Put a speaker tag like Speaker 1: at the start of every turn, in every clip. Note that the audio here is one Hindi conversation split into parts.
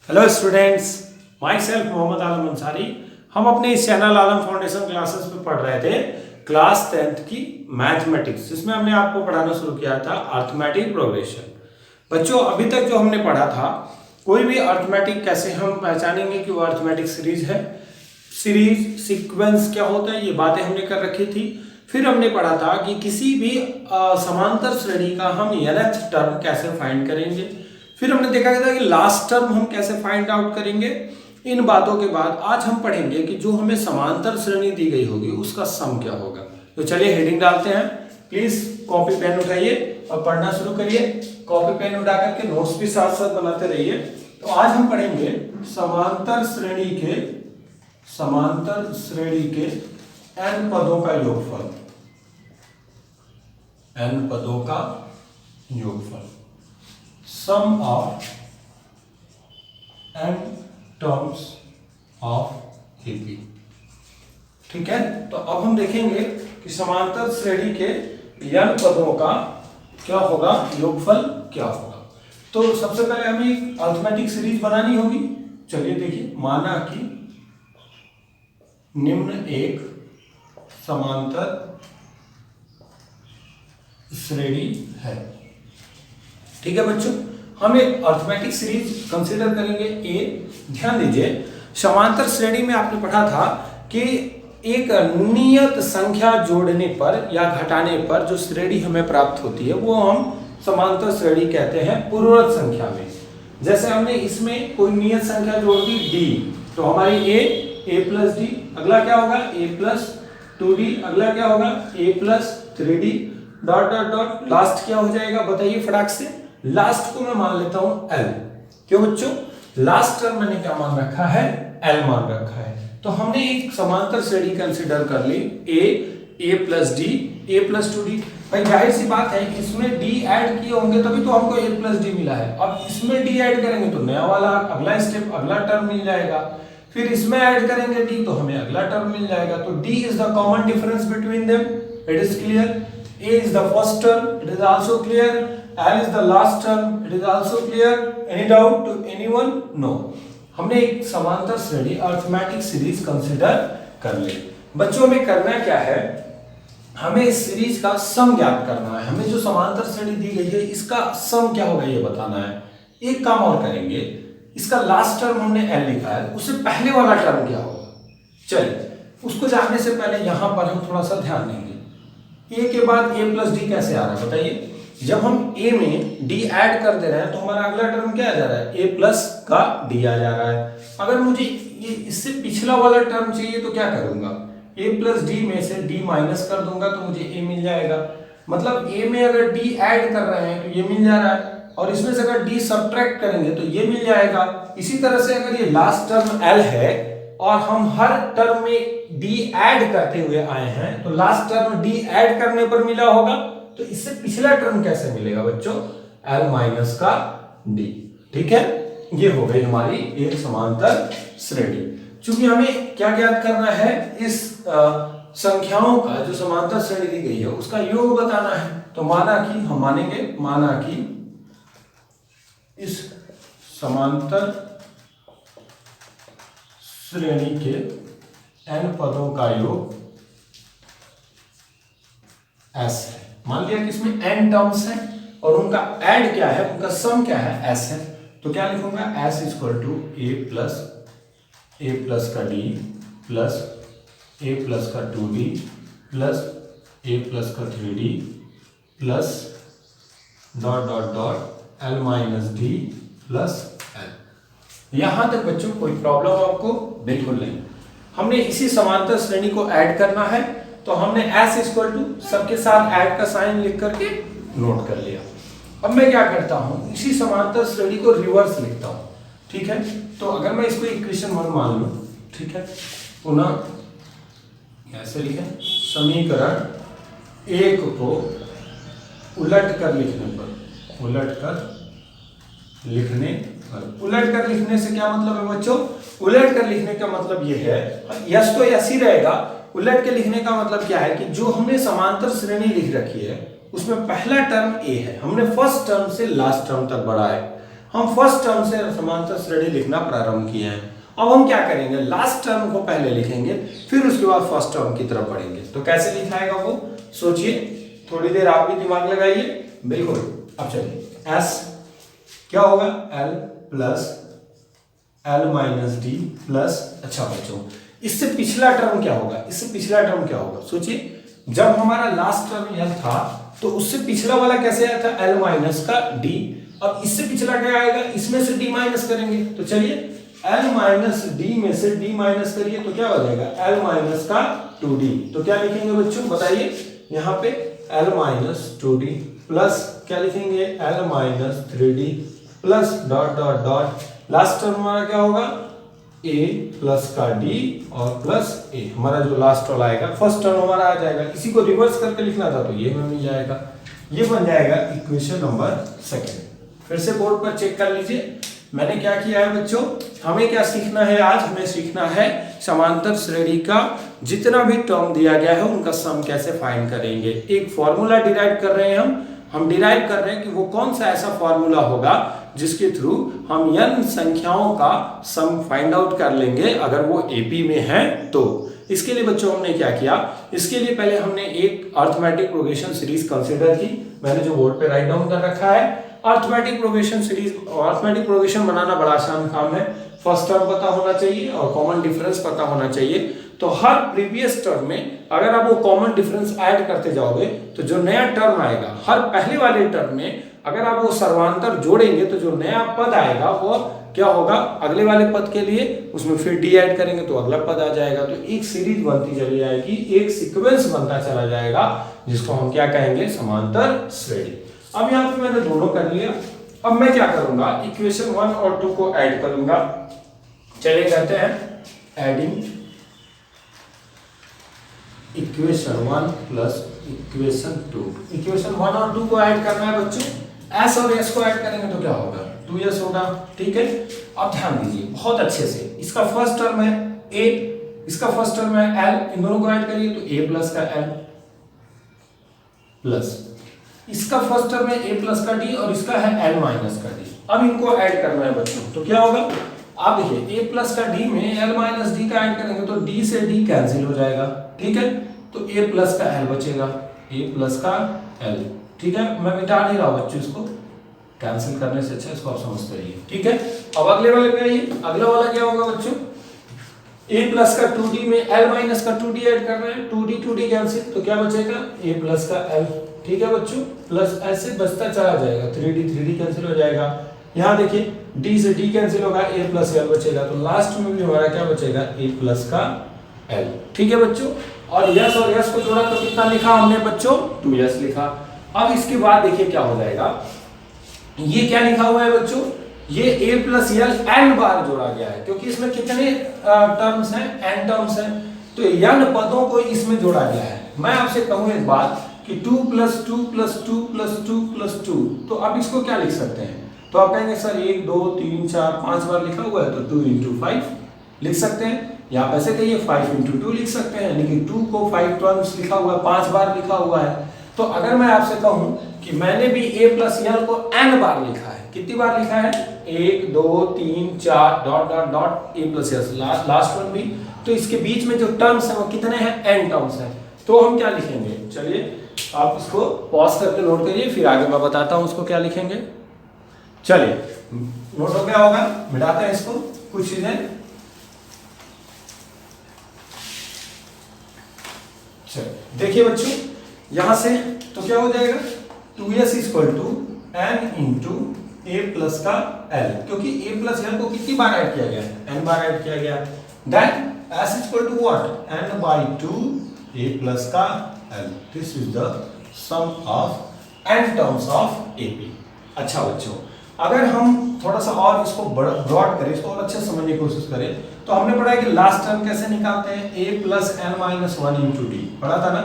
Speaker 1: Hello students, myself Mohammad Alam Ansari. हम अपने इस चैनल आलम फाउंडेशन क्लासेस में पढ़ रहे थे क्लास 10th की मैथमेटिक्स, जिसमें हमने आपको पढ़ाना शुरू किया था अर्थमेटिक प्रोग्रेशन। बच्चों, अभी तक जो हमने पढ़ा था, कोई भी अर्थमेटिक कैसे हम पहचानेंगे कि वो अर्थमेटिक सीरीज है, सीरीज सीक्वेंस क्या होता है, ये बातें हमने कर रखी थी। फिर हमने पढ़ा था कि किसी भी समांतर श्रेणी का हम nth टर्म कैसे फाइंड करेंगे। फिर हमने देखा था कि लास्ट टर्म हम कैसे फाइंड आउट करेंगे। इन बातों के बाद आज हम पढ़ेंगे कि जो हमें समांतर श्रेणी दी गई होगी उसका सम क्या होगा। तो चलिए हेडिंग डालते हैं। प्लीज कॉपी पेन उठाइए और पढ़ना शुरू करिए। कॉपी पेन उठा करके नोट्स भी साथ साथ बनाते रहिए। तो आज हम पढ़ेंगे समांतर श्रेणी के n पदों का योगफल। n पदों का योगफल, sum of n terms of AP. ठीक है, तो अब हम देखेंगे कि समांतर श्रेणी के n पदों का क्या होगा, योगफल क्या होगा। तो सबसे पहले हमें एक अर्थमेटिक सीरीज बनानी होगी। चलिए देखिए, माना कि निम्न एक समांतर श्रेणी है। ठीक है बच्चों, हम एक अर्थमेटिक सीरीज कंसीडर करेंगे। ए, ध्यान दीजिए, समांतर श्रेणी में आपने पढ़ा था कि एक नियत संख्या जोड़ने पर या घटाने पर जो श्रेणी हमें प्राप्त होती है वो हम समांतर श्रेणी कहते हैं पूर्ववर्त संख्या में। जैसे हमने इसमें कोई नियत संख्या जोड़ दी डी, तो हमारी ए प्लस डी, अगला क्या होगा ए प्लस 2d, अगला क्या होगा a plus 3d, dot dot dot, last क्या हो जाएगा बताइए फटाक से। लास्ट को मैं मान लेता हूं l। क्यों बच्चों, लास्ट टर्म मैंने क्या मान रखा है, l मान रखा है। तो हमने एक समांतर श्रेणी कंसीडर कर ली a plus D, a plus 2d। भाई जाहिर सी बात है, इसमें d ऐड किए होंगे तभी तो हमको a प्लस डी मिला है। अब इसमें d ऐड करेंगे तो नया वाला अगला स्टेप, अगला टर्म मिल जाएगा। फिर इसमें ऐड करेंगे d तो हमें अगला टर्म मिल जाएगा। तो d is the common difference between them, it is clear. a is the first term, it is also clear. l is the last term, it is also clear. Any doubt to anyone? No. हमने एक समांतर श्रेणी अर्थमेटिक सीरीज कंसीडर कर ली। बच्चों में करना क्या है, हमें इस सीरीज का सम ज्ञात करना है। हमें जो समांतर श्रेणी दी गई है इसका सम क्या होगा ये बताना है। एक काम और करेंगे, इसका लास्ट टर्म हमने l लिखा है, उससे पहले वाला टर्म क्या होगा। चलिए उसको जानने से पहले यहां पर हम थोड़ा सा ध्यान देंगे। a के बाद a प्लस डी कैसे आ रहा है बताइए। जब हम a में d ऐड कर दे रहे हैं तो हमारा अगला टर्म क्या आ जा रहा है, a प्लस का d आ जा रहा है। अगर मुझे ये इससे पिछला वाला टर्म चाहिए तो क्या करूंगा, a प्लस डी में से d माइनस कर दूंगा तो मुझे a मिल जाएगा। मतलब a में अगर d ऐड कर रहे हैं तो ये मिल जा रहा है, और इसमें से अगर d सब्ट्रैक्ट करेंगे तो ये मिल जाएगा। इसी तरह से अगर ये लास्ट टर्म l है और हम हर टर्म में d ऐड करते हुए आए हैं तो लास्ट टर्म d ऐड करने पर मिला होगा, तो इससे पिछला टर्म कैसे मिलेगा बच्चों, l माइनस का d। ठीक है, ये हो गई हमारी एक समांतर श्रेणी। चूंकि हमें क्या ज्ञात करना है, इस संख्याओं का जो समांतर श्रेणी दी गई है उसका योग बताना है। तो माना कि हम मानेंगे, माना कि इस समांतर श्रेणी के n पदों का योग s है। मान लिया कि इसमें n टर्म्स हैं और उनका ऐड क्या है, उनका सम क्या है, s है। तो क्या लिखूंगा, s equal to a plus का d प्लस a प्लस का 2d प्लस a प्लस का 3d plus dot dot dot l minus D plus l। यहां तक बच्चों कोई प्रॉब्लम आपको बिल्कुल नहीं। हमने इसी समांतर श्रेणी को ऐड करना है तो हमने s इक्वल टू सबके साथ ऐड का साइन लिख करके नोट कर लिया। अब मैं क्या करता हूं, इसी समांतर श्रेणी को रिवर्स लिखता हूं। ठीक है, तो अगर मैं इसको इक्वेशन 1 मान लूं, ठीक है, पुनः ऐसे लिखें, समीकरण 1 को उलट कर लिखने से क्या मतलब है बच्चों, उलट कर लिखने का मतलब ये है, यस तो यस ही रहेगा। उलट के लिखने का मतलब क्या है कि जो हमने समांतर श्रेणी लिख रखी है उसमें पहला टर्म a है, हमने फर्स्ट टर्म से लास्ट टर्म तक बढ़ा है। हम फर्स्ट टर्म से समांतर श्रेणी लिखना प्रारंभ किए हैं। अब हम क्या करेंगे, लास्ट टर्म को पहले लिखेंगे, फिर उसके बाद फर्स्ट टर्म की तरफ बढ़ेंगे। तो कैसे लिखाएगा वो सोचिए, थोड़ी देर आप भी दिमाग लगाइए। बिल्कुल, अब चलिए एस क्या होगा, L plus L minus D plus, अच्छा बच्चों इससे पिछला टर्म क्या होगा, इससे पिछला टर्म क्या होगा सोचिए, जब हमारा लास्ट टर्म एल था तो उससे पिछला वाला कैसे आया था, एल माइनस का डी। अब इससे पिछला क्या आएगा, इसमें से डी माइनस करेंगे। तो चलिए एल माइनस डी में से डी माइनस करिए तो क्या हो जाएगा, एल माइनस का 2d। तो क्या लिखेंगे बच्चों बताइए, यहाँ पे एल माइनस 2d प्लस क्या लिखेंगे, L minus 3d plus dot dot dot, last term हमारा क्या होगा, a प्लस का d और प्लस a, हमारा जो लास्ट वाला आएगा फर्स्ट टर्म हमारा आ जाएगा। इसी को रिवर्स करके लिखना था तो ये मिल जाएगा, ये बन जाएगा इक्वेशन नंबर सेकंड। फिर से बोर्ड पर चेक कर लीजिए मैंने क्या किया है बच्चों। हमें क्या सीखना है आज, हमें सीखना है समांतर श्रेणी का जितना भी टर्म दिया गया है उनका सम कैसे फाइंड करेंगे। एक फॉर्मूला डिराइव कर रहे हैं हम डिराइव कर रहे हैं कि वो कौन सा ऐसा फॉर्मूला होगा जिसके थ्रू हम n संख्याओं का सम फाइंड आउट कर लेंगे अगर वो एपी में है तो। इसके लिए बच्चों हमने क्या किया, इसके लिए पहले हमने एक अरिथमेटिक प्रोग्रेशन सीरीज कंसीडर की, मैंने जो बोर्ड पे राइट डाउन कर रखा है। Arithmetic progression series, arithmetic progression बनाना बड़ा आसान काम है। फर्स्ट टर्म पता होना चाहिए और कॉमन डिफरेंस पता होना चाहिए। तो हर प्रीवियस टर्म में अगर आप वो कॉमन डिफरेंस ऐड करते जाओगे तो जो नया टर्म आएगा, हर पहले वाले टर्म में अगर आप वो सर्वांतर जोड़ेंगे तो जो नया पद आएगा वो क्या होगा, अगले वाले पद के लिए उसमें फिर डी ऐड करेंगे तो अगला पद आ जाएगा। तो एक सीरीज बनती चली जाएगी, एक सीक्वेंस बनता चला जाएगा जिसको हम क्या कहेंगे, समांतर श्रेणी। अब यहाँ पे मैंने दोनों कर लिया। अब मैं क्या करूंगा, इक्वेशन 1 और 2 को ऐड करूंगा। चलिए करते हैं adding equation 1 plus equation 2। Equation 1 और 2 को ऐड करना है बच्चों, s और s को ऐड करेंगे तो क्या होगा, 2s होगा। ठीक है, अब ध्यान दीजिए बहुत अच्छे से, इसका फर्स्ट टर्म है a, इसका फर्स्ट टर्म है l, इन दोनों को ऐड करिए तो a प्लस का l प्लस इसका फर्स्ट टर्म है a प्लस का d और इसका है l माइनस का d। अब इनको ऐड करना है बच्चों तो क्या होगा, आप देखिए a प्लस का d में l माइनस d का ऐड करेंगे तो d से d कैंसिल हो जाएगा। ठीक है, तो a प्लस का l बचेगा, a प्लस का l। ठीक है, मैं मिटा नहीं रहा बच्चों, इसको कैंसिल करने से अच्छा इसको आप समझते रहिए। ठीक है, अब अगले वाले पे आइए। अगला वाला क्या होगा बच्चों, a प्लस का 2d में l माइनस का 2d ऐड करना है, 2d कैंसिल तो क्या बचेगा, a प्लस का l। ठीक है बच्चों, प्लस ऐसे बचता चला जाएगा, 3d कैंसिल हो जाएगा। यहाँ देखिए d से d कैंसिल होगा, a प्लस l बचेगा, तो लास्ट में भी हमारा क्या बचेगा, a प्लस का l। ठीक है बच्चों, और यस और यस को जोड़ा तो कितना लिखा हमने बच्चों, 2s लिखा। अब इसके बाद देखिए क्या हो जाएगा, ये क्या लिखा हुआ है बच्चों, ये a प्लस l n बार जोड़ा गया है क्योंकि इसमें कितने टर्म्स हैं, n टर्म्स हैं, तो n पदों को इसमें जोड़ा गया है। मैं आपसे कहूँ एक बात कि 2 प्लस 2 प्लस 2 प्लस 2 प्लस 2, तो अब इसको क्या लिख सकते हैं, तो आप कहेंगे सर 1 2 3 4 5 बार लिखा हुआ है तो 2 into 5 लिख सकते हैं, या आप ऐसे कहिए 5 into 2 लिख सकते हैं, लेकिन 2 को 5 टर्म्स लिखा हुआ है, 5 बार लिखा हुआ है। तो अगर मैं आपसे कहूं कि मैंने भी a प्लस l को n बार लिखा है, कितनी बार लिखा है, 1 2 3 4 dot dot dot a plus l, last one भी, तो इसके बीच में जो टर्म्स है वो कितने हैं, n टर्म्स हैं। तो हम क्या लिखेंगे, चलिए आप इसको पॉज करके नोट करिए, फिर आगे मैं बताता हूं उसको क्या लिखेंगे। चलिए नोट हो गया होगा, मिटाते हैं इसको कुछ चीजें। चलिए देखिए बच्चों, यहां से तो क्या हो जाएगा, 2s equal to n into a plus का l, क्योंकि a प्लस l को कितनी बार ऐड किया गया है, n बार ऐड किया गया। Then s equal to what, n by 2 a plus का l। This is the sum of n terms of ap। अच्छा बच्चों, अगर हम थोड़ा सा और इसको ब्रॉड करें, इसको और अच्छे से समझने की कोशिश करें, तो हमने पढ़ा है कि लास्ट टर्म कैसे निकालते हैं, a plus n minus 1 into D, पढ़ा था ना,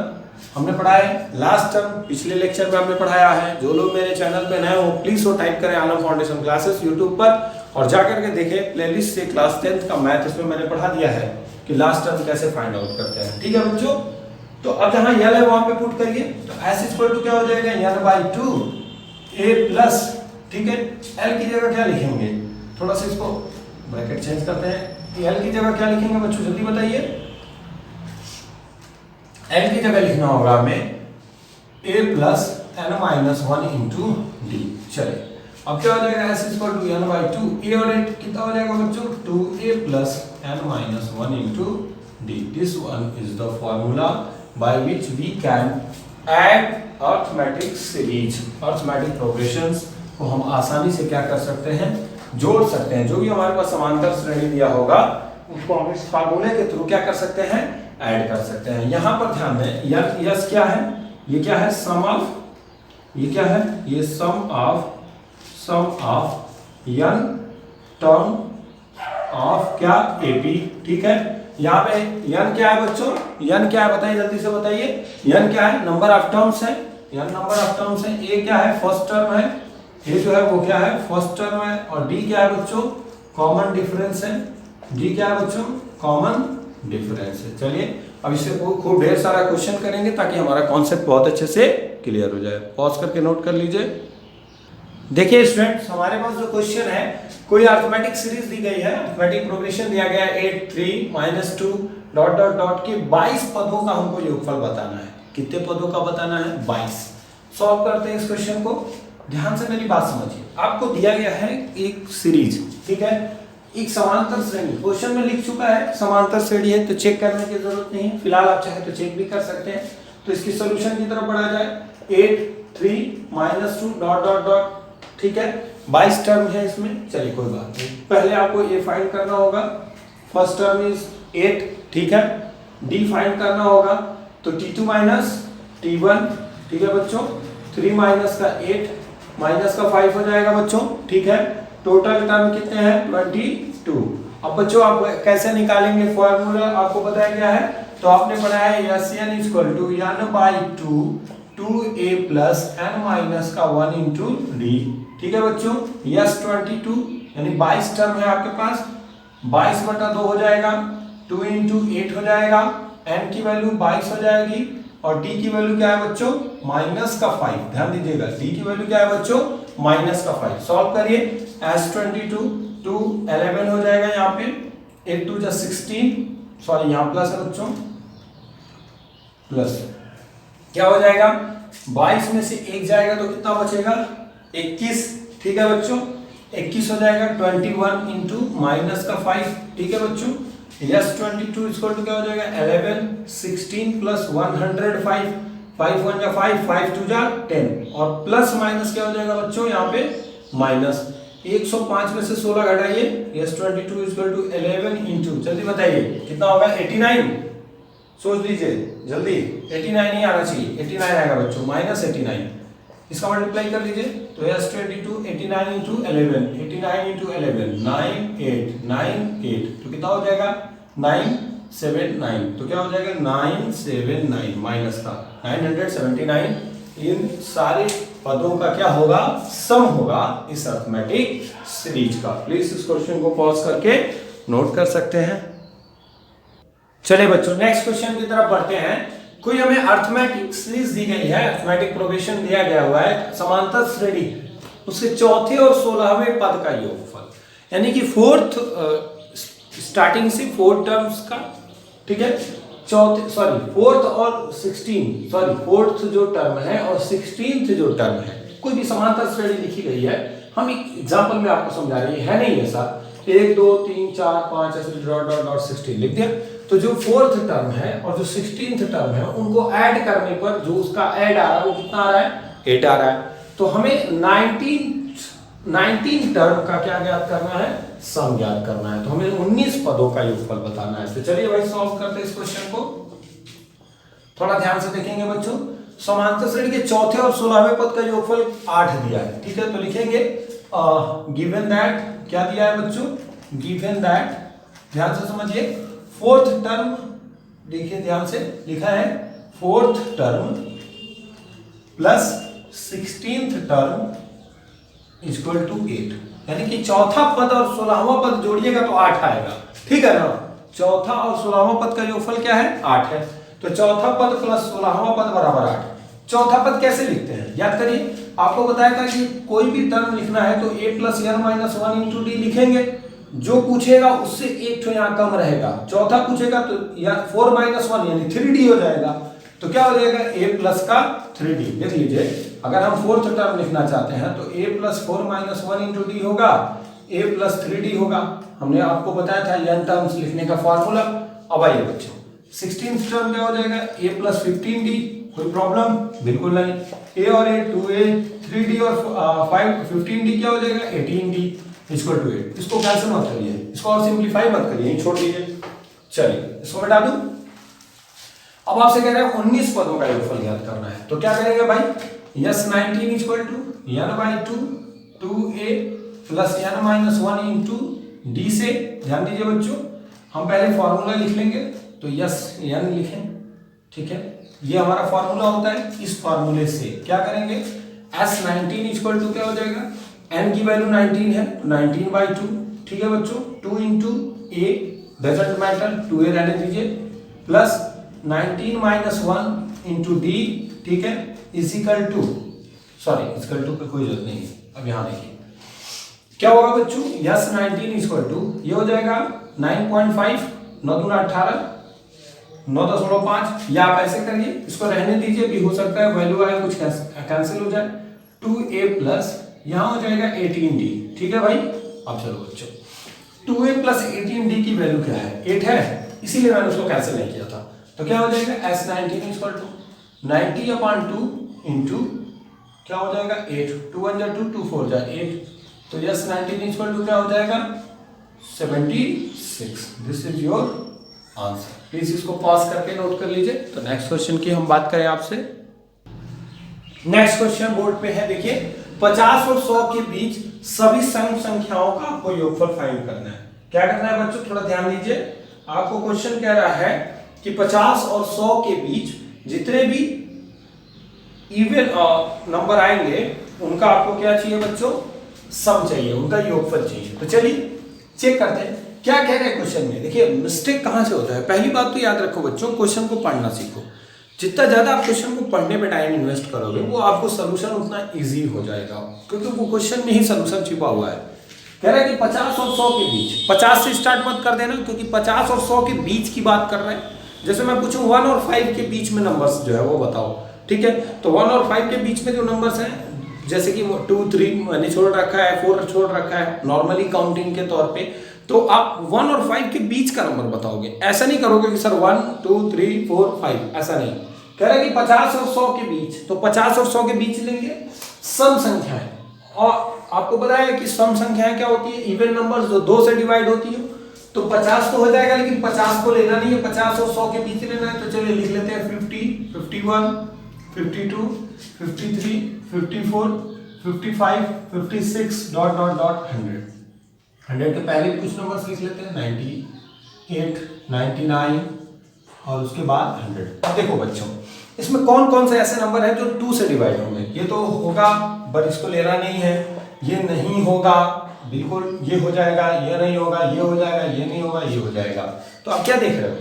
Speaker 1: हमने पढ़ा है लास्ट टर्म, पिछले लेक्चर में हमने पढ़ाया है। जो लोग मेरे चैनल पे नए हो प्लीज वो टाइप करें आलम फाउंडेशन क्लासेस यूट्यूब पर और जाकर के देखें प्लेलिस्ट से क्लास 10th का मैथ, इसमें मैंने पढ़ा दिया है कि लास्ट टर्म कैसे फाइंड आउट करते हैं। ठीक है बच्चों, तो अब जहां यल है वहां पे पुट करिए, तो s इक्वल टू क्या हो जाएगा, n बाई 2 a प्लस, ठीक है। एल की जगह क्या लिखेंगे, थोड़ा सा इसको ब्रैकेट चेंज करते हैं। एल की जगह क्या लिखेंगे बच्चों, जल्दी बताइए। एल की जगह लिखना होगा हमें a plus N minus one into D. चलिए अब क्या हो जाएगा, S equal to N by two, A और ए कितना हो जाएगा बच्चों, 2a plus N minus one into D. This one is the formula by which we can add arithmetic series, arithmetic progressions को हम आसानी से क्या कर सकते हैं, जोड़ सकते हैं। जो भी हमारे पास समांतर श्रेणी दिया होगा उसको हम इस फार्मूले के थ्रू क्या कर सकते हैं, ऐड कर सकते हैं। यहां पर ध्यान दें, यस क्या है, ये क्या है, सम ऑफ, ये क्या है, ये सम ऑफ n टर्म ऑफ क्या एपी, ठीक है। यहाँ पे n क्या है बच्चों, n क्या है बताइए, जल्दी से बताइए। n क्या है, नंबर ऑफ टर्म्स है, n नंबर ऑफ टर्म्स है। a क्या है, फर्स्ट टर्म है, a जो है वो क्या है, फर्स्ट टर्म है। और d क्या है बच्चों, कॉमन डिफरेंस है। d क्या है बच्चों, कॉमन डिफरेंस है। चलिए अब इससे खूब ढेर सारा क्वेश्चन करेंगे ताकि हमारा कॉन्सेप्ट बहुत अच्छे से क्लियर हो जाए। पॉज करके नोट कर लीजिए। देखिए स्टूडेंट्स, हमारे पास जो क्वेश्चन है, कोई अरिथमेटिक सीरीज दी गई है, अरिथमेटिक प्रोग्रेशन दिया गया है 8 3 -2 डॉट डॉट डॉट के 22 पदों का हमको योगफल बताना है। कितने पदों का बताना है, 22। सॉल्व करते हैं इस क्वेश्चन को। ध्यान से मेरी बात समझिए। आपको दिया गया है एक सीरीज, ठीक है, एक समांतर श्रेणी, क्वेश्चन में लिख चुका है समांतर श्रेणी है, तो चेक करने की जरूरत नहीं है। फिलहाल आप चाहे तो चेक भी कर सकते हैं। तो इसकी सोल्यूशन की तरफ बढ़ा जाए, 8 3 -2 डॉट डॉट डॉट, ठीक है, 22 टर्म है इसमें। चलिए कोई बात नहीं, पहले आपको ए फाइंड करना होगा। फर्स्ट टर्म इज 8, ठीक है। डी फाइंड करना होगा, तो t2 माइनस t1, ठीक है बच्चों। 3 माइनस का 8 माइनस का 5 हो जाएगा बच्चों, ठीक है। टोटल टर्म कितने हैं, 22। अब बच्चों आप कैसे निकालेंगे, फॉर्मूला आपको बताया गया है, तो आपने पढ़ा है Sn equal to n by 2 2a plus n minus का 1 इंटू डी, ठीक है बच्चों। यस 22 यानी 22 टर्म है आपके पास, 22 बटा 2 हो जाएगा, 2 इंटू 8 हो जाएगा, n की वैल्यू 22 हो जाएगी, और d की वैल्यू क्या है बच्चों, माइनस का 5। ध्यान दीजिएगा, d की वैल्यू क्या है बच्चों, माइनस का 5। सॉल्व करिए, s22 2 11 हो जाएगा, यहाँ पे 8 2 16, सॉरी यहाँ प्लस है बच्चों, प्लस क्या हो जाएगा, 22 में से 1 जाएगा तो कितना बचेगा, 21, ठीक है बच्चों। 21 हो जाएगा, 21 इंटू माइनस का 5, ठीक है बच्चों। यस 22 इक्वल टू क्या हो जाएगा, 11 16 प्लस 105, 5 1 जा 5 5 2 जा 10, और प्लस माइनस क्या हो जाएगा बच्चों, यहाँ पे माइनस 105 में से 16 घटाइए। यस 22 इक्वल टू 11 इंटू, जल्दी बताइए कितना होगा, 89। सोच लीजिए जल्दी, 89 नहीं आना चाहिए, 89 आएगा बच्चों, माइनस 89। इसका मल्टीप्लाई कर लीजिए, तो यस 22 89 इंटू 11, 89 इंटू 11 9898, तो कितना हो जाएगा, 979। तो क्या हो जाएगा, 979 माइनस का 979। इन सारे पदों का क्या होगा, सम होगा इस अरिथमेटिक सीरीज का। प्लीज इस क्वेश्चन को पॉज करके नोट कर सकते हैं। चलिए बच्चों नेक्स्ट क्वेश्चन की तरफ बढ़ते हैं। कोई हमें अरिथमेटिक सीरीज दी गई है, अरिथमेटिक प्रोग्रेशन दिया गया हुआ है, समांतर श्रेणी, उसके चौथे और 16वें पद का योगफल, यानी कि फोर्थ स्टार्टिंग से 4 टर्म्स का, ठीक है, फोर्थ और 16, फोर्थ जो टर्म है और 16th जो टर्म है, कोई भी समांतर श्रेणी लिखी गई है। हम एक एग्जांपल में आपको समझा रहे हैं, नहीं ऐसा 1 2 3 4 5 ऐसे डॉट डॉट डॉट 16 लिख दिया। तो जो फोर्थ टर्म है और जो 16th टर्म है उनको ऐड करने पर जो उसका ऐड आ रहा है वो कितना आ रहा है, 8 आ रहा है। तो हमें 19 टर्म का क्या ज्ञात करना है, सम ज्ञात करना है। तो हमें 19 पदों का योगफल बताना है। तो चलिए भाई सॉल्व करते हैं इस क्वेश्चन को। थोड़ा ध्यान से देखेंगे बच्चों, समांतर श्रेणी के चौथे और 16वें पद का योगफल 8 दिया है, ठीक है। तो लिखेंगे गिवन दैट, क्या दिया है बच्चों, गिवन दैट, ध्यान से समझिए, फोर्थ टर्म, देखिए ध्यान से लिखा है, fourth term plus 16th term equal to 8, यानी कि चौथा पद और 16वां पद जोड़िएगा तो 8 आएगा, ठीक है ना। चौथा और 16वां पद का योगफल क्या है, 8 है। तो चौथा पद प्लस 16वां पद बराबर 8। चौथा पद कैसे लिखते हैं, याद करिए, आपको बताया था कि कोई भी टर्म लिखना है तो a plus n minus one into D लिखेंगे, जो पूछेगा उससे एक तो यहाँ कम रहेगा, चौथा पूछेगा तो या 4 माइनस वन यानी 3d हो जाएगा, तो क्या हो जाएगा a प्लस का 3d। देख लीजिए, अगर हम फोर्थ टर्म लिखना चाहते हैं तो a plus 4 minus one into D होगा, a प्लस 3d होगा। हमने आपको बताया था n टर्म्स लिखने का फॉर्मूला। अब आइए बच्चों, 16th टर्म क्या हो जाएगा, a प्लस 15d, कोई प्रॉब्लम बिल्कुल नहीं, a और a 2a 3d और 15d क्या हो जाएगा 18d इक्वल टू 8। इसको कैंसिल मत करिए, इसको और सिंपलीफाई मत करिए, यही छोड़ दीजिए। चलिए इसको मिटा दूं। अब आपसे कह रहे हैं 19 पदों का योगफल ज्ञात करना है, तो क्या करेंगे भाई, S 19 equal to n by 2 2a plus n minus 1 into D से। ध्यान दीजिए बच्चों, हम पहले फॉर्मूला लिख लेंगे, तो यस n लिखें, ठीक है, ये हमारा फॉर्मूला होता है। इस फॉर्मूले से क्या करेंगे, s19 इक्वल टू क्या हो जाएगा, n की वैल्यू 19 है तो 19 बाई 2, ठीक है बच्चों, 2 into a doesn't matter, 2a रहने दीजिए, प्लस 19 माइनस 1 इंटू डी, ठीक है, equal to, sorry equal to पे कोई जरूरत नहीं है, अब यहाँ देखिए क्या होगा बच्चों, यस 19 इक्वल टू ये हो जाएगा 9.5, 9 दूना 18, 9.5, या आप ऐसे करिए, इसको रहने दीजिए, भी हो सकता है वैल्यू आए कुछ कैंसिल हो जाए, 2a प्लस यहाँ हो जाएगा 18d, ठीक है भाई। अब चलो बच्चों, 2a प्लस 18d की वैल्यू क्या है, 8 है, इसीलिए मैंने उसको कैंसिल नहीं किया था, तो क्या हो जाएगा s19 इक्वल टू 90/2 इंटू क्या हो जाएगा 8, 2 1 जा 2 2 4 जा 8, तो s19 इक्वल टू क्या हो जाएगा 76। This is your answer. Please इसको पॉज करके नोट कर लीजिए। तो नेक्स्ट क्वेश्चन की हम बात करें आपसे, नेक्स्ट क्वेश्चन बोर्ड पे है, देखिए 50 और 100 के बीच सभी सम संख्याओं का आपको योगफल फाइंड करना है। क्या करना है बच्चों, थोड़ा ध्यान दीजिए, आपको क्वेश्चन कह रहा है कि 50 और 100 के बीच जितने भी इवन नंबर आएंगे उनका आपको क्या चाहिए बच्चों, सम चाहिए, उनका योगफल चाहिए। तो चलिए चेक करते हैं क्या कह रहे हैं क्वेश्चन में। देखिए मिस्टेक कहां से होता है, पहली बात तो याद रखो बच्चों, क्वेश्चन को पढ़ना सीखो। जितना ज्यादा आप क्वेश्चन को पढ़ने पे टाइम इन्वेस्ट करोगे वो आपको सोल्यूशन उतना इजी हो जाएगा, क्योंकि वो क्वेश्चन में ही सोल्यूशन छिपा हुआ है। कह रहा है कि 50 और 100 के बीच, 50 से स्टार्ट मत कर देना, क्योंकि 50 और 100 के बीच की बात कर रहे हैं। जैसे मैं पूछूं 1 और 5 के बीच में नंबर्स जो है वो बताओ, ठीक है, तो 1 और 5 के बीच में जो नंबर्स हैं, जैसे कि 2 3 मैंने छोड़ रखा है, 4 छोड़ रखा है नॉर्मली काउंटिंग के तौर पे, तो आप 1 और 5 के बीच का नंबर बताओगे। ऐसा नहीं करोगे कि सर 1 2 3 4 5, ऐसा नहीं। कह रहा है कि 50 और 100 के बीच, तो 50 और 100 के बीच लेंगे सम संख्याएं, और आपको पता है कि सम संख्याएं क्या होती है, इवन नंबर्स जो 2 से डिवाइड होती है। तो 50 तो हो जाएगा, लेकिन 50 को लेना नहीं है, 50 और 100 के बीच लेना है। तो चलिए लिख लेते हैं 50 51 52 53 54 55 56 डॉट डॉट डॉट 100। 100 के पहले कुछ नंबर्स लिख लेते हैं, 98 99 और उसके बाद 100। अब देखो बच्चों, इसमें कौन कौन से ऐसे नंबर हैं जो 2 से डिवाइड होंगे। ये तो होगा बट इसको लेना नहीं है, ये नहीं होगा बिल्कुल, ये हो जाएगा, ये नहीं होगा, ये हो जाएगा, ये नहीं होगा, ये हो जाएगा। तो आप क्या देख रहे हो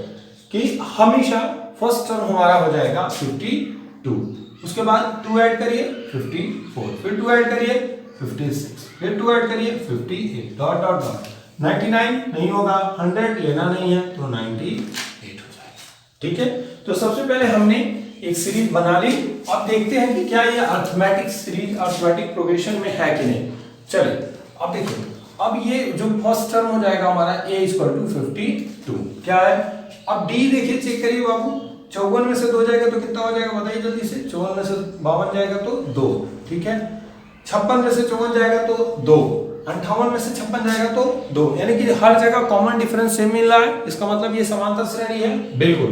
Speaker 1: कि हमेशा फर्स्ट टर्म हमारा हो जाएगा 52, उसके बाद 2 ऐड करिए 54, फिर 2 ऐड करिए 56, फिर 2 ऐड करिए 58 डॉट डॉट डॉट। 99 नहीं होगा, 100 लेना नहीं है, तो 98 हो जाएगा, ठीक है। तो सबसे पहले हमने एक सीरीज बना ली, अब देखते हैं कि क्या ये अर्थमेटिक सीरीज अर्थमेटिक प्रोग्रेशन में है कि नहीं। चलिए अब देखिए, अब ये जो फर्स्ट टर्म हो जाएगा हमारा a इक्वल टू 52, क्या है। अब d देखिए, चेक करिए बाबू, 54 में से 2 जाएगा तो कितना हो जाएगा बताइए जल्दी से। 54 में से 52 जाएगा तो 2, ठीक है। 56 में से 54 जाएगा तो 2, 58 में से 56 जाएगा तो 2, यानी कि हर जगह कॉमन डिफरेंस सेम मिल रहा है। इसका मतलब ये समांतर श्रेणी है, बिल्कुल।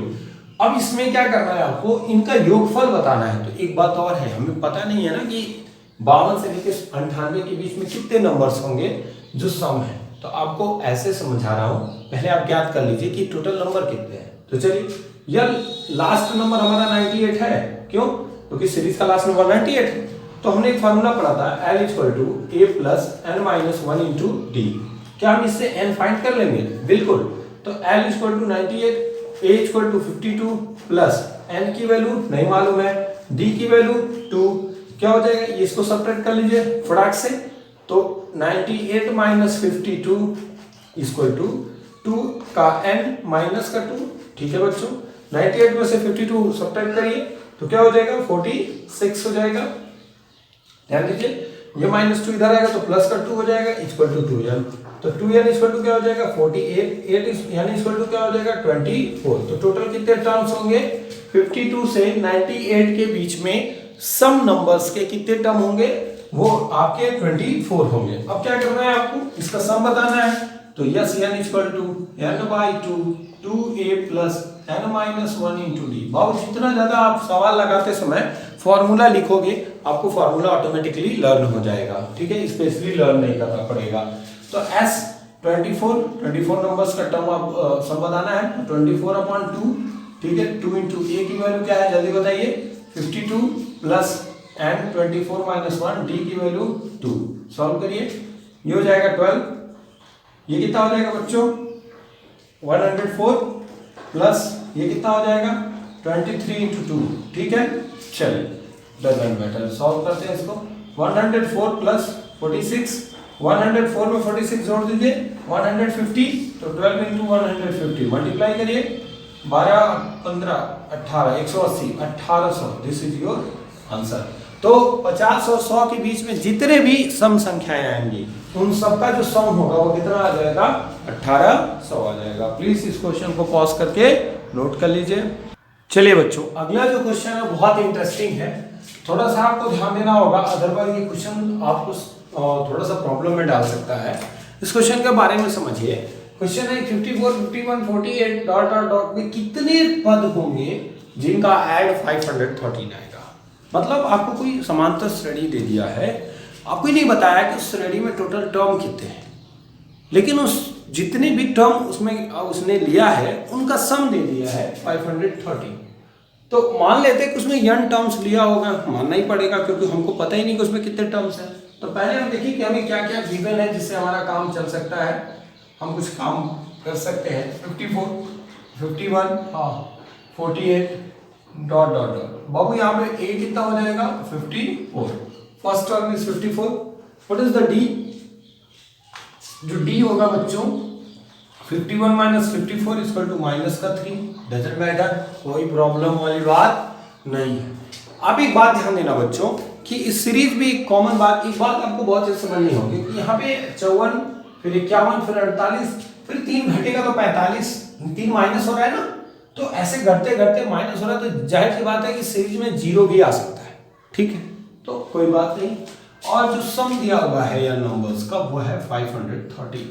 Speaker 1: अब इसमें क्या करना है आपको, इनका योगफल बताना है। तो एक बात और है, हमें पता नहीं है ना कि 52 से लेकर 98 के बीच में कितने नंबर्स होंगे जो सम है। तो आपको ऐसे समझा रहा हूं, पहले आप ज्ञात कर लीजिए कि टोटल नंबर कितने हैं। तो चलिए, यह लास्ट नंबर हमारा 98 है, क्यों, क्योंकि सीरीज का लास्ट नंबर 98 है। तो हमने एक फार्मूला पढ़ा था, L equal to a plus n minus 1 into D. क्या हम इससे n फाइंड कर लेंगे, बिल्कुल। तो L equal to 98, a equal to 52 plus n की वैल्यू नहीं मालूम है, डी की वैल्यू 2, क्या हो जाएगा, इसको सब्ट्रैक्ट कर लीजिए फटाक से। तो 98 माइनस 52 इक्वल टू 2 का n माइनस का 2, ठीक है बच्चों। 98 में से 52 सब्ट्रैक्ट करिए तो क्या हो जाएगा, 46 हो जाएगा। ध्यान दीजिए, ये माइनस 2 इधर आएगा तो प्लस का 2 हो जाएगा इक्वल टू 2n। तो 2n इक्वल टू क्या हो जाएगा, 48, 8 इक्वल टू क्या हो जाएगा, 24। तो टोटल कितने टर्म्स होंगे, 52 से 98 के बीच में सम नंबर्स के कितने टर्म होंगे, वो आपके 24 होंगे। अब क्या करना है आपको, इसका सम बताना है। तो S n equal to n/2 2a plus n minus 1 into D. बहुत जितना ज्यादा आप सवाल लगाते समय फॉर्मूला लिखोगे आपको फॉर्मूला ऑटोमेटिकली लर्न हो जाएगा, ठीक है, स्पेशली लर्न नहीं करना पड़ेगा। तो s 24 नंबर्स का टर्म आप सम बताना है, 24/2, ठीक है। 2 इंटू a की वैल्यू क्या है जल्दी बताइए, 52 प्लस n 24 माइनस 1, d की वैल्यू 2। सॉल्व करिए, ये हो जाएगा 12। ये कितना हो जाएगा बच्चों, 104 प्लस ये कितना हो जाएगा, 23 इंटू 2, ठीक है। चलिए डजंट मैटर, सॉल्व करते हैं इसको। 104 प्लस 46, 104 में 46 जोड़ दीजिए 150, तो 12 इंटू 150 मल्टीप्लाई करिए, 12 15 18 180 1800, दिस इज योर आंसर। तो 50 और 100 के बीच में जितने भी सम संख्याएं आएंगी उन सबका जो सम होगा वो कितना आ जाएगा, 1800 आ जाएगा। प्लीज इस क्वेश्चन को पॉज करके नोट कर लीजिए। चलिए बच्चों, अगला जो क्वेश्चन है बहुत इंटरेस्टिंग है, थोड़ा सा आपको ध्यान देना होगा, अदरवाइज ये क्वेश्चन आपको थोड़ा सा प्रॉब्लम में डाल सकता है। इस क्वेश्चन के बारे में समझिए। क्वेश्चन है 54 51 48 डॉट डॉट डॉट में कितने पद होंगे जिनका ऐड 513 आएगा। मतलब आपको कोई समांतर श्रेणी दे दिया है, आपको नहीं बताया कि उस श्रेणी में टोटल टर्म कितने हैं, लेकिन उस जितने भी टर्म उसमें उसने लिया है उनका सम दे दिया है 513। तो मान लेते हैं कि उसमें n टर्म्स लिया होगा, मानना ही पड़ेगा क्योंकि हमको पता ही नहीं कि उसमें कितने टर्म्स हैं। तो पहले हम देखिए कि हमें क्या क्या गिवन है जिससे हमारा काम चल सकता है, हम कुछ काम कर सकते हैं। 54 51 48 डॉट डॉट डॉट। बाबू यहाँ पे a कितना हो जाएगा, 54। First term is 54। What is the d, जो d होगा बच्चों 51 माइनस 54 इक्वल टू माइनस का 3। डजंट मैटर, कोई प्रॉब्लम वाली बात नहीं है। आप एक बात ध्यान देना बच्चों कि इस सीरीज में एक कॉमन बात, एक बात आपको बहुत अच्छे समझनी होगी कि यहाँ पे 54 फिर 51 फिर 48 फिर 3 घटेगा तो 45, 3 माइनस हो रहा है ना, तो ऐसे घटते घटते माइनस हो रहा है, तो जाहिर सी बात है कि सीरीज में 0 भी आ सकता है, ठीक है, तो कोई बात नहीं। और जो सम दिया हुआ है या नंबर्स का वो है 530,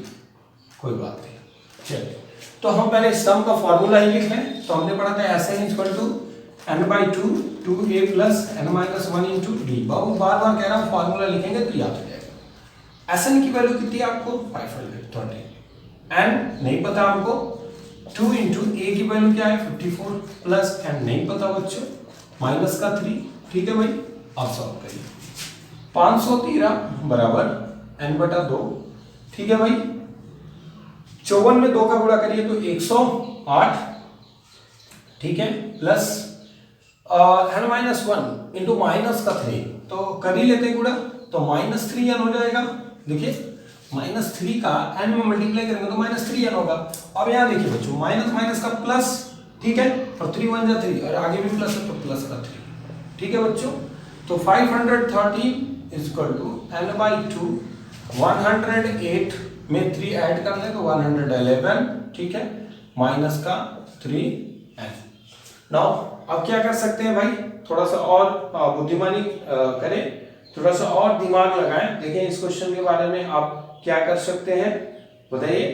Speaker 1: कोई बात नहीं। चलिए, तो हम पहले सम का फॉर्मूला ही लिख लें। तो हमने पढ़ा था Sn equal to n/2 2a plus n minus 1 into D. बाबू बार बार कह रहा हूँ फॉर्मूला लिखेंगे तो याद हो जाएगा। Sn की वैल्यू कितनी है आपको, 530। n नहीं पता हमको, 2 इंटू a की वैल्यू क्या है 54 प्लस n नहीं पता बच्चों माइनस का 3, ठीक है भाई। आप सॉल्व करिए, 513 बराबर n/2, ठीक है भाई। 54 में 2 का गुणा करिए तो 108, ठीक है, plus n minus 1 into minus का 3, तो कर ही लेते गुणा, तो माइनस 3n हो जाएगा। देखिए माइनस 3 का n में मल्टीप्लाई करेंगे तो माइनस 3n होगा। अब यहाँ देखिए बच्चों माइनस माइनस का प्लस, ठीक है, और 3 1 जा 3 और आगे भी प्लस है तो प्लस का 3, ठीक है बच्चों। तो 513 इक्वल टू n/2 108 में 3 ऐड कर ले तो 111, ठीक है, माइनस का 3n। नाउ अब क्या कर सकते हैं भाई, थोड़ा सा और बुद्धिमानी करें, थोड़ा सा और दिमाग लगाएं, देखें इस क्वेश्चन के बारे में आप क्या कर सकते हैं बताइए।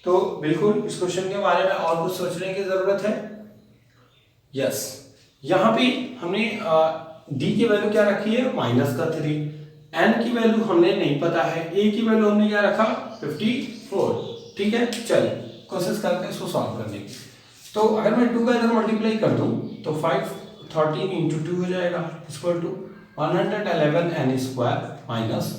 Speaker 1: तो बिल्कुल इस क्वेश्चन के बारे में और कुछ सोचने की जरूरत है। यस, यहाँ पे हमने d की वैल्यू क्या रखी है, माइनस का 3, n की वैल्यू हमने नहीं पता है, a की वैल्यू हमने क्या रखा 54, ठीक है। चलिए कोशिश करते हैं इसको सॉल्व करने की। तो अगर मैं 2 का इधर मल्टीप्लाई कर दूं तो 513 इंटू 2 हो जाएगा equal to 111n square minus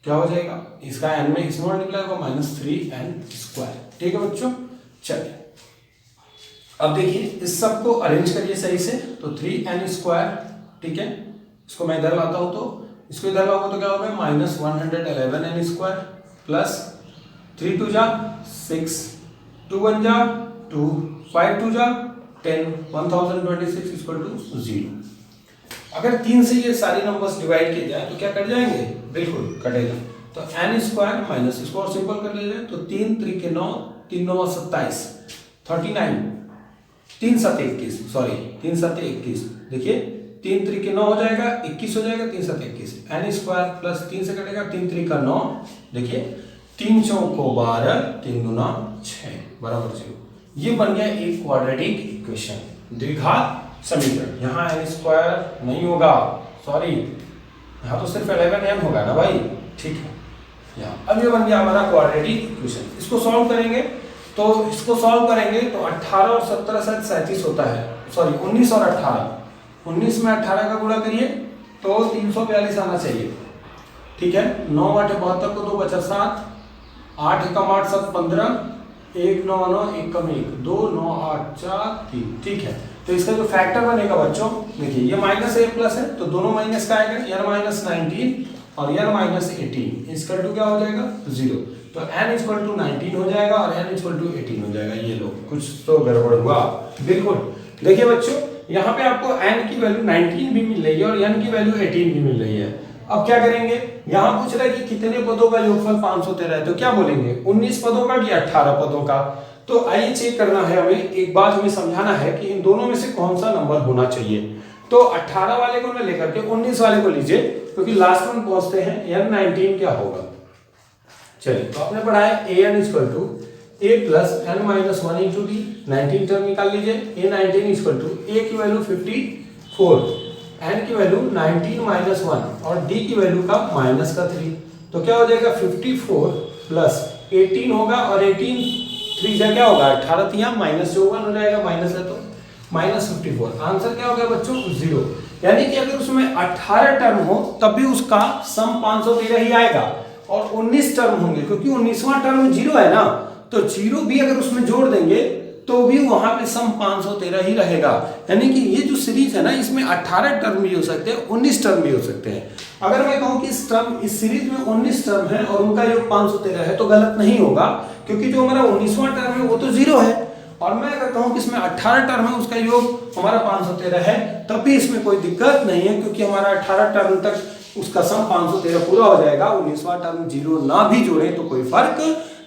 Speaker 1: क्या हो जाएगा, इसका n में इसमें मल्टीप्लाई होगा माइनस 3n स्क्वायर, ठीक है बच्चों। चलिए अब देखिए इस सब को अरेंज करिए सही से, तो 3n स्क्वायर ठीक है, इसको मैं इधर लाता हूँ तो इसको इधर लाऊंगा तो क्या होगा माइनस 111n² प्लस 3 2 जा 6 2 1 जा 2 5 2 जा 10 1026 इक्वल टू 0। अगर 3 से ये सारे नंबर्स डिवाइड किए जाए तो क्या कट जाएंगे, बिल्कुल कटेगा। तो n² माइनस इसको और सिंपल कर लीजिए तो 3 3 के 9 3 9 27 39 3 7 21 सॉरी 3 7 21 देखिए 3 3 के 9 हो जाएगा 21 हो जाएगा 3 7 21 n² प्लस 3 से कटेगा 3 3 का 9 देखिए 3 चौको 12 3 दूना 6 बराबर 0। ये बन गया एक क्वाड्रेटिक इक्वेशन, द्विघात समीकरण। यहाँ n² नहीं होगा, सॉरी यहाँ तो सिर्फ 11n होगा ना भाई, ठीक है। यहाँ अब ये बन गया हमारा क्वाड्रेटिक इक्वेशन। इसको सॉल्व करेंगे तो इसको सॉल्व करेंगे तो 18 और 17 शायद 37 होता है, सॉरी 19 और 18 19 में 18 का गुणा करिए तो 342 आना चाहिए, ठीक है। 9 8 72 को 2 बचा 7 8 एकम 8 7 15 1 9 9 1 कम 1 2 9 8 4 3, ठीक है। तो इसका जो फैक्टर बनेगा बच्चों देखिए ये माइनस a प्लस है तो दोनों माइनस का आएगा n माइनस 19 और n माइनस 18 इसका टू क्या हो जाएगा 0। तो n इक्वल टू 19 हो जाएगा और n इक्वल टू 18 हो जाएगा। ये लो कुछ तो गड़बड़ हुआ, बिल्कुल। देखिए बच्चों यहाँ पे आपको n की वैल्यू 19 भी मिल रही है और n की वैल्यू 18 भी मिल रही है। अब क्या करेंगे, यहाँ पूछ रहा है कि कितने पदों का योगफल 513 है, तो क्या बोलेंगे 19 पदों का कि 18 पदों का। तो आइए चेक करना है हमें, एक बात हमें समझाना है कि इन दोनों में से कौन सा नंबर होना चाहिए। तो 18 वाले को न लेकर के 19 वाले को लीजिए क्योंकि लास्ट में पहुंचते हैं n19 क्या होगा। चलिए तो आपने पढ़ा है an equal to a plus n minus 1 into D, 19 term निकाल लीजिए। a19 इक्वल टू a की वैल्यू 54, n की वैल्यू 19 माइनस 1 और d की वैल्यू का माइनस का 3, तो क्या हो जाएगा 54 प्लस 18 होगा और 18 3 से क्या होगा 18 तो यहाँ माइनस 54 हो जाएगा, माइनस है तो माइनस 54। आंसर क्या हो गया बच्चों 0। यानी कि अगर उसमें 18 टर्म हो तब भी उसका सम 513 ही आएगा और 19 टर्म होंगे क्योंकि 19वां टर्म 0 है ना, तो 0 भी अगर उसमें जोड़ देंगे तो भी वहां पे सम 513 ही रहेगा। यानी कि ये जो सीरीज है ना इसमें 18 टर्म भी हो सकते हैं 19 टर्म भी हो सकते हैं। अगर मैं कहूं कि इस सीरीज में 19 टर्म है और उनका योग 513 है तो गलत नहीं होगा क्योंकि जो हमारा 19वां टर्म है वो तो 0 है। और मैं अगर कहूं कि इसमें 18 टर्म है उसका योग हमारा 513 है तब भी इसमें कोई दिक्कत नहीं है क्योंकि हमारा 18 टर्म तक उसका सम 513 पूरा हो जाएगा। 19वां टर्म 0 ना भी जोड़े तो कोई फर्क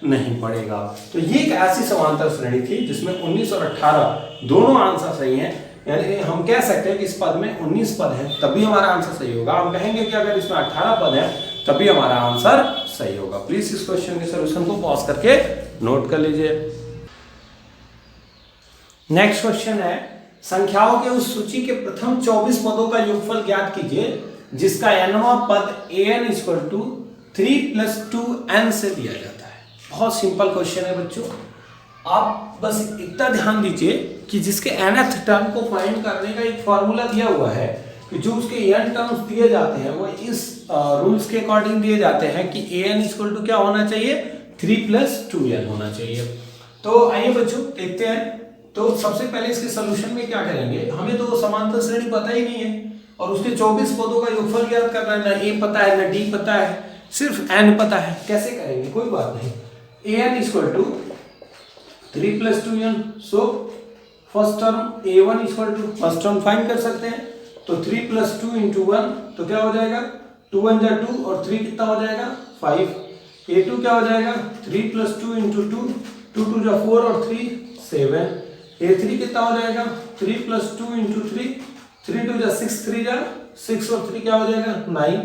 Speaker 1: नहीं पड़ेगा। तो ये एक ऐसी समांतर श्रेणी थी जिसमें 19 और 18 दोनों आंसर सही हैं। यानी हम कह सकते हैं कि इस पद में 19 पद है तभी हमारा आंसर सही होगा। हम कहेंगे कि अगर इसमें 18 पद है तभी हमारा आंसर सही होगा। प्लीज इस क्वेश्चन के सॉल्यूशन को पॉज करके नोट कर लीजिए। नेक्स्ट क्वेश्चन है, संख्याओं के उस सूची के प्रथम 24 पदों का योगफल ज्ञात कीजिए जिसका nवां पद an इक्वल टू 3 + 2n से दिया जाता है। बहुत सिंपल क्वेश्चन है बच्चों, आप बस इतना ध्यान दीजिए कि जिसके nth टर्म को फाइंड करने का एक फॉर्मूला दिया हुआ है कि जो उसके n टर्म्स दिए जाते हैं वो इस रूल्स के अकॉर्डिंग दिए जाते हैं कि an इक्वल टू क्या होना चाहिए 3 + 2n होना चाहिए। तो आइए बच्चों देखते हैं। तो सबसे पहले इसके सॉल्यूशन में क्या करेंगे, हमें तो समांतर श्रेणी पता ही नहीं है और उसके 24 पदों का योगफल ज्ञात करना है। ना a पता है ना d पता है, सिर्फ n पता है। कैसे करेंगे, कोई बात नहीं। an equal to 3 + 2n, so first term a1 equal to first term find कर सकते हैं। तो 3 + 2 × 1 तो क्या हो जाएगा 2 1 जा 2 और 3 कितना हो जाएगा 5। a2 क्या हो जाएगा 3 + 2 × 2 2 2 जा 4 और 3 7। a3 कितना हो जाएगा 3 + 2 × 3 3 2 जा 6 3 जा 6 और 3 क्या हो जाएगा 9।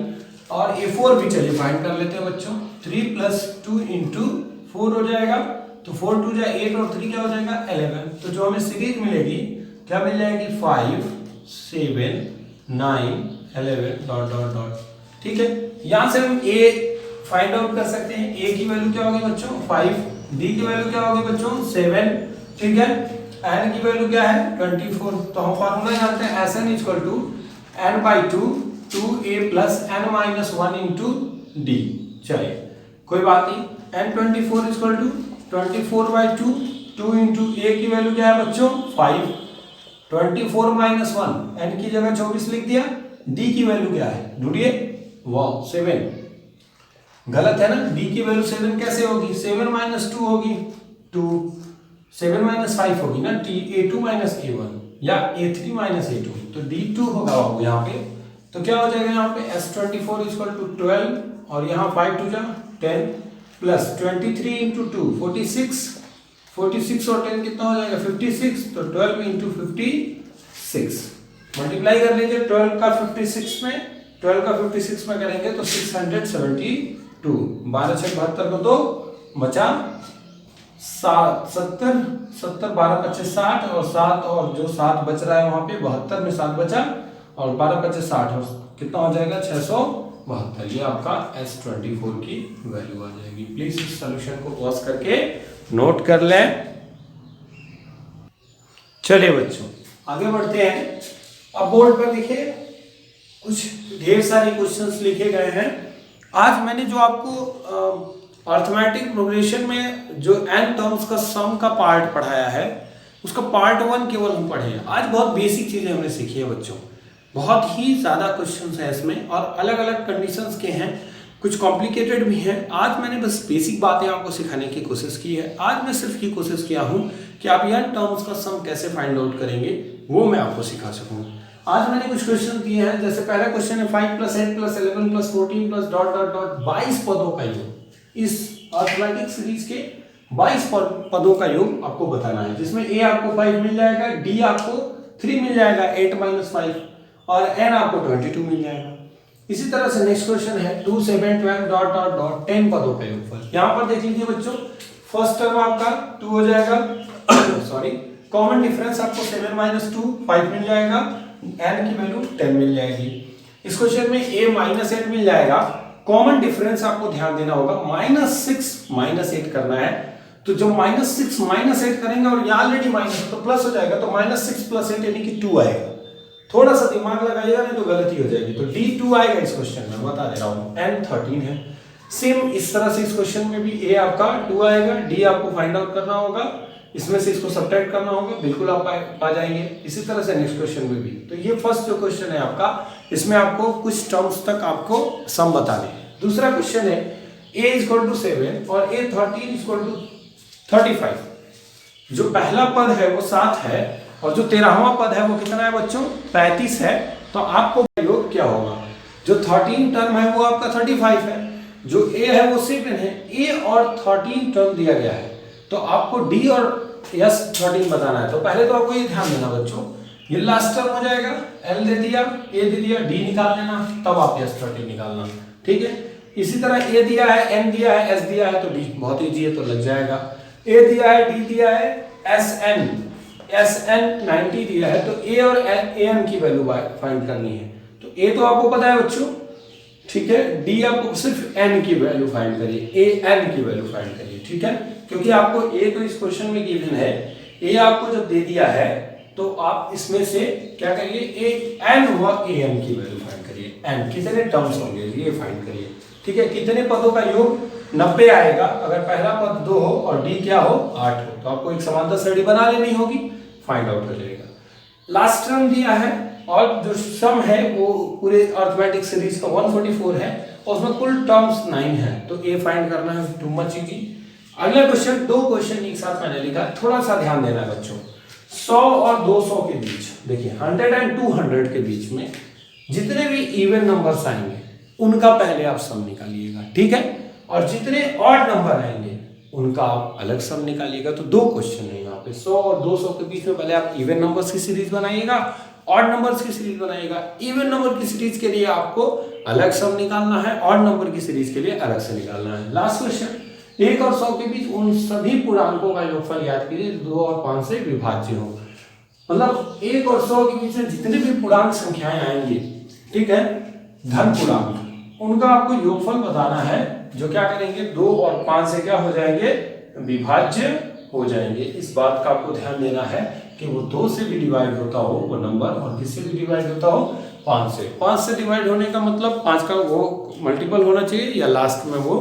Speaker 1: और a4 भी चलिए फाइंड कर लेते हैं बच्चों। 3 + 2 × 4 हो जाएगा तो 4 2 जा 8 और 3 क्या हो जाएगा 11। तो जो हमें सीरीज मिलेगी क्या मिल जाएगी 5 7 9 11 डॉट डॉट डॉट। ठीक है, यहां से हम a फाइंड आउट कर सकते हैं। a की वैल्यू क्या होगी बच्चों 5, d की वैल्यू क्या होगी बच्चों 7, ठीक है। n की वैल्यू क्या है 24। तो हम फार्मूला जानते हैं Sn equal to n/2 2a + n - 1 × d। चलिए कोई बात नहीं। n24 इक्वल टू 24/2 2 × a की वैल्यू क्या है बच्चों 5 24 माइनस 1, n की जगह 24 लिख दिया। d की वैल्यू क्या है ढूंढिए, वाह 7, गलत है ना, d की वैल्यू 7 कैसे होगी, 7 माइनस 2 होगी 2, 7 माइनस 5 होगी ना a2 माइनस a1 या a3 माइनस a2, तो d2 होगा यहाँ पे। तो क्या हो जाएगा यहाँ पे s24 इक्वल टू 12 और यहाँ 5 टू जा 10 प्लस 23 इंटू 2 46, 46 और 10 कितना हो जाएगा 56, तो 12 इंटू 56 मल्टीप्लाई कर लीजिए। 12 का 56 में, 12 का 56 में करेंगे तो 672, 12 से 72 को तो बचा 70, 70 12 25 60 और 7 और जो 7 बच रहा है वहां पे 72 में 7 बचा और 12 25 60 और कितना हो जाएगा 672। ये आपका S24 की वैल्यू आ जाएगी। प्लीज इस सॉल्यूशन को पॉज करके नोट कर लें। चलिए बच्चों आगे बढ़ते हैं। अब बोर्ड पर देखिए कुछ ढेर सारे क्वेश्चंस लिखे गए हैं। आज मैंने जो आपको अर्थमेटिक प्रोग्रेशन में जो n टर्म्स का सम का पार्ट पढ़ाया है उसका पार्ट 1 केवल हम पढ़े हैं। आज बहुत बेसिक चीजें हमने सीखी है बच्चों, बहुत ही ज्यादा क्वेश्चंस हैं इसमें और अलग अलग कंडीशंस के हैं, कुछ कॉम्प्लिकेटेड भी हैं। आज मैंने बस बेसिक बातें आपको सिखाने की कोशिश की है। आज मैं सिर्फ ये कोशिश किया हूँ कि आप n टर्म्स का सम कैसे फाइंड आउट करेंगे वो मैं आपको सिखा सकूँ। आज मैंने कुछ क्वेश्चन दिए हैं, जैसे पहला क्वेश्चन है 5 + 8 + 11 + 14 + ... 22 पदों का योग। इस अर्थमेटिक सीरीज के 22 पदों का योग आपको बताना है, जिसमें a आपको 5 मिल जाएगा, d आपको 3 मिल जाएगा 8 - 5 और n आपको 22 मिल जाएगा। इसी तरह से नेक्स्ट क्वेश्चन है 2 7 12 ... 10 पदों का योगफल। यहाँ पर देख लीजिए बच्चों, फर्स्ट टर्म आपका 2 हो जाएगा सॉरी, कॉमन डिफरेंस आपको 7 - 2 5 मिल जाएगा, n की वैल्यू 10 मिल जाएगी। इस क्वेश्चन में a -8 मिल जाएगा, कॉमन डिफरेंस आपको ध्यान देना होगा -6 - 8 करना है। तो जब -6 - 8 करेंगे और ये ऑलरेडी माइनस तो प्लस हो जाएगा, तो -6 + 8 यानी कि 2 आएगा। थोड़ा सा दिमाग लगाइएगा नहीं तो गलती हो जाएगी। तो D2 आएगा इस क्वेश्चन में, बता दे रहा हूं। n 13 है। सेम इस तरह से इस क्वेश्चन में भी a आपका 2 आएगा, d आपको फाइंड आउट करना होगा, इसमें से इसको सब्ट्रैक्ट करना होगा, बिल्कुल आप पा जाएंगे। इसी तरह से नेक्स्ट क्वेश्चन में भी। तो ये फर्स्ट जो क्वेश्चन है आपका, इसमें आपको कुछ टर्म्स तक आपको सम बताने हैं। दूसरा क्वेश्चन है a = 7 और a 13 = 35। जो पहला पद है वो 7 है और जो 13वां पद है वो कितना है बच्चों 35 है। तो आपको योग क्या होगा, जो 13 टर्म है वो आपका 35 है, जो a है वो 7 है, a और 13 टर्म दिया गया है, तो आपको d और s 13 बताना है। तो पहले तो आपको ये ध्यान देना बच्चों, ये लास्ट टर्म हो जाएगा, l दे दिया, a दे दिया, d निकाल लेना, तब आप s 13 निकालना, ठीक है। इसी तरह a दिया है, n दिया है, s दिया है, तो d बहुत ईजी है, तो लग जाएगा। a दिया है, d दिया है, SN 90 दिया है, तो a और an की वैल्यू फाइंड करनी है। तो a तो आपको पता है बच्चों, ठीक है। d आपको सिर्फ n की वैल्यू फाइंड करिए, an की वैल्यू फाइंड करिए, ठीक है। क्योंकि आपको a तो इस क्वेश्चन में गिवन है, a आपको जब दे दिया है तो आप इसमें से क्या करिए, an व an की वैल्यू फाइंड करिए। n कितने टर्म्स होंगे ये फाइंड करिए, ठीक है। कितने पदों का योग 90 आएगा अगर पहला पद 2 हो और d क्या हो 8 हो, तो आपको एक समांतर श्रेणी बना लेनी होगी, फाइंड आउट हो जाएगा। लास्ट टर्म दिया है और जो सम है वो पूरे अर्थमेटिक सीरीज का 144 है और उसमें कुल टर्म्स 9 है, तो a फाइंड करना है, टू मच इजी। अगला क्वेश्चन, दो क्वेश्चन एक साथ मैंने लिखा, थोड़ा सा ध्यान देना बच्चों। 100 और 200 के बीच, देखिए 100 एंड 200 के बीच में जितने भी इवन नंबर्स आएंगे उनका पहले आप सम निकालिएगा, ठीक है। और जितने ऑड नंबर आएंगे उनका आप अलग सम निकालिएगा। तो दो क्वेश्चन है यहाँ पे, 100 और 200 के बीच में पहले आप इवन नंबर्स की सीरीज बनाइएगा, ऑड नंबर्स की सीरीज बनाइएगा। इवन नंबर की सीरीज के लिए आपको अलग सम निकालना है, ऑड नंबर की सीरीज के लिए अलग से निकालना है। लास्ट क्वेश्चन, 1 और 100 के बीच उन सभी पूर्णांकों का योगफल याद कीजिए 2 और 5 से विभाज्य हो। मतलब 1 और 100 के बीच में जितने भी पूर्णांक संख्याएं आएंगी, ठीक है, धन पूर्णांक, उनका आपको योगफल बताना है, जो क्या करेंगे 2 और 5 से क्या हो जाएंगे, विभाज्य हो जाएंगे। इस बात का आपको ध्यान देना है कि वो 2 से भी डिवाइड होता हो वो नंबर, और किससे भी डिवाइड होता हो 5 से। 5 से डिवाइड होने का मतलब 5 का वो मल्टीपल होना चाहिए या लास्ट में वो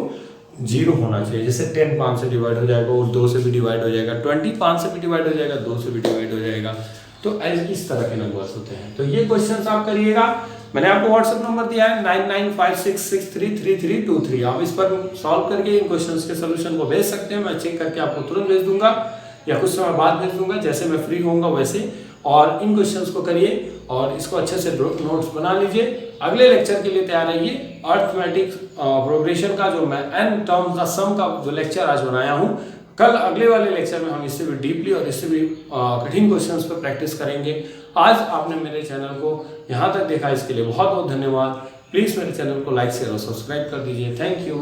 Speaker 1: 0 होना चाहिए। जैसे 10 5 से डिवाइड हो जाएगा और 2 से भी डिवाइड हो जाएगा, 20 5 से भी डिवाइड हो जाएगा, 2 से भी डिवाइड हो जाएगा। तो इस तरह के नंबर्स होते हैं। तो ये क्वेश्चंस आप करिएगा। मैंने आपको व्हाट्सएप नंबर दिया है 9956633323। आप इस पर सॉल्व करके इन क्वेश्चंस के सॉल्यूशन को भेज सकते हैं। मैं चेक करके आपको तुरंत भेज दूंगा या कुछ समय बाद भेज दूंगा, जैसे मैं फ्री होऊंगा वैसे। और इन क्वेश्चंस को करिए और इसको अच्छे से नोट्स बना लीजिए। अगले लेक्चर के लिए तैयार रहिए। अर्थमेटिक प्रोग्रेशन का जो मैं n टर्म्स का सम का जो लेक्चर आज बनाया हूँ, कल अगले वाले लेक्चर में हम इससे भी डीपली और इससे भी कठिन क्वेश्चंस पर प्रैक्टिस करेंगे। आज आपने मेरे चैनल को यहाँ तक देखा, इसके लिए बहुत बहुत धन्यवाद। प्लीज़ मेरे चैनल को लाइक शेयर और सब्सक्राइब कर दीजिए। Thank you.